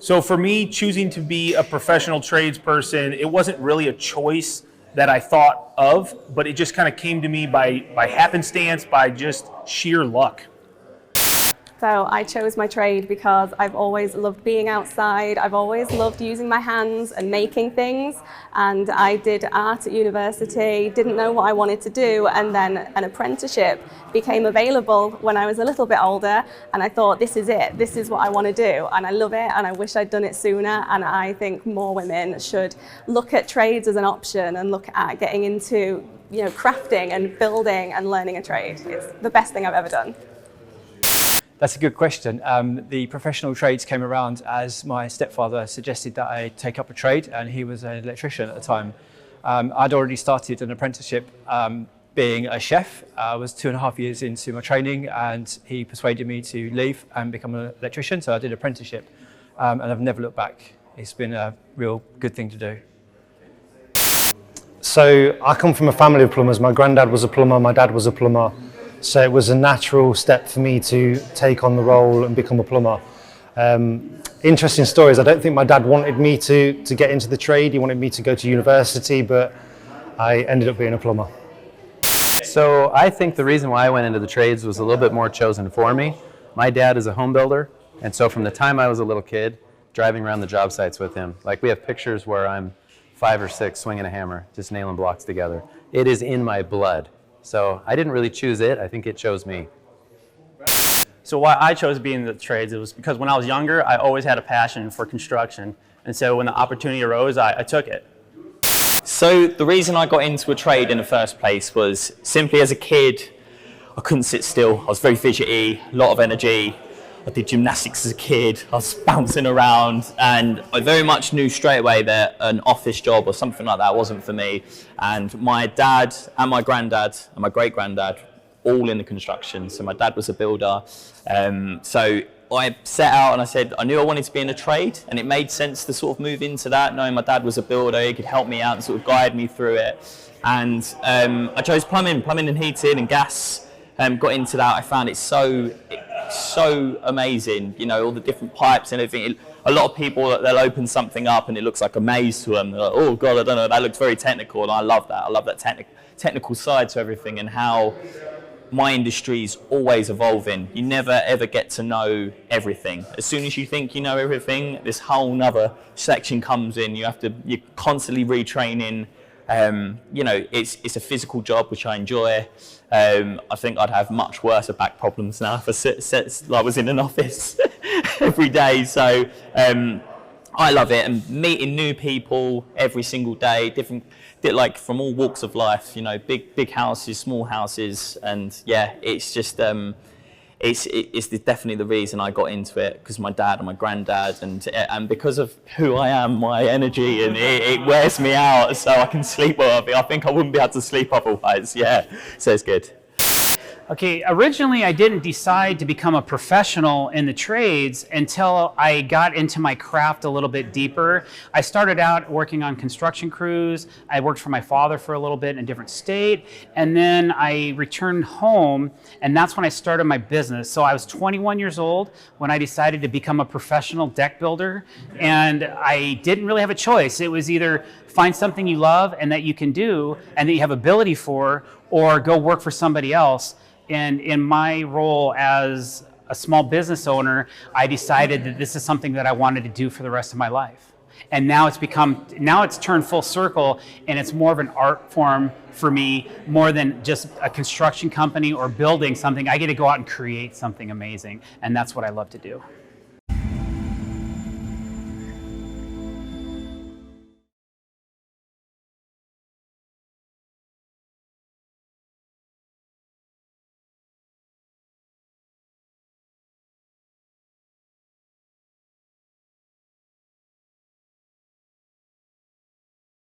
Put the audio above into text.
So for me, choosing to be a professional tradesperson, it wasn't really a choice that I thought of, but it just kind of came to me by happenstance, by just sheer luck. So I chose my trade because I've always loved being outside. I've always loved using my hands and making things. And I did art at university, didn't know what I wanted to do. And then an apprenticeship became available when I was a little bit older. And I thought, this is it. This is what I want to do. And I love it. And I wish I'd done it sooner. And I think more women should look at trades as an option and look at getting into, crafting and building and learning a trade. It's the best thing I've ever done. That's a good question. The professional trades came around as my stepfather suggested that I take up a trade, and he was an electrician at the time. I'd already started an apprenticeship being a chef. I was 2.5 years into my training, and he persuaded me to leave and become an electrician, so I did an apprenticeship, and I've never looked back. It's been a real good thing to do. So I come from a family of plumbers. My granddad was a plumber, my dad was a plumber. So it was a natural step for me to take on the role and become a plumber. Interesting stories. I don't think my dad wanted me to get into the trade. He wanted me to go to university, but I ended up being a plumber. So I think the reason why I went into the trades was a little bit more chosen for me. My dad is a home builder, and so from the time I was a little kid, driving around the job sites with him, like we have pictures where I'm 5 or 6 swinging a hammer, just nailing blocks together. It is in my blood. So I didn't really choose it, I think it chose me. So why I chose being in the trades, it was because when I was younger, I always had a passion for construction. And so when the opportunity arose, I took it. So the reason I got into a trade in the first place was simply as a kid, I couldn't sit still. I was very fidgety, a lot of energy. I did gymnastics as a kid, I was bouncing around, and I very much knew straight away that an office job or something like that wasn't for me. And my dad and my granddad and my great-granddad, all in the construction. So my dad was a builder. So I set out and I said, I knew I wanted to be in a trade, and it made sense to sort of move into that, knowing my dad was a builder, he could help me out and sort of guide me through it. And I chose plumbing and heating and gas. Got into that. I found it so amazing, all the different pipes and everything. A lot of people, they'll open something up and it looks like a maze to them. They're like, oh God, I don't know, that looks very technical, and I love that. I love that technical side to everything, and how my industry is always evolving. You never ever get to know everything. As soon as you think you know everything, this whole nother section comes in. You're constantly retraining. It's a physical job, which I enjoy. I think I'd have much worse back problems now if I was in an office every day. So I love it, and meeting new people every single day, like from all walks of life. Big houses, small houses, and yeah, it's just it's definitely the reason I got into it, because my dad and my granddad, and because of who I am, my energy, and it wears me out, so I can sleep well. I think I wouldn't be able to sleep otherwise. Yeah, so it's good. Okay, originally I didn't decide to become a professional in the trades until I got into my craft a little bit deeper. I started out working on construction crews. I worked for my father for a little bit in a different state, and then I returned home, and that's when I started my business. So I was 21 years old when I decided to become a professional deck builder, and I didn't really have a choice. It was either find something you love and that you can do and that you have ability for, or go work for somebody else. And in my role as a small business owner, I decided that this is something that I wanted to do for the rest of my life. And now it's turned full circle, and it's more of an art form for me, more than just a construction company or building something. I get to go out and create something amazing, and that's what I love to do.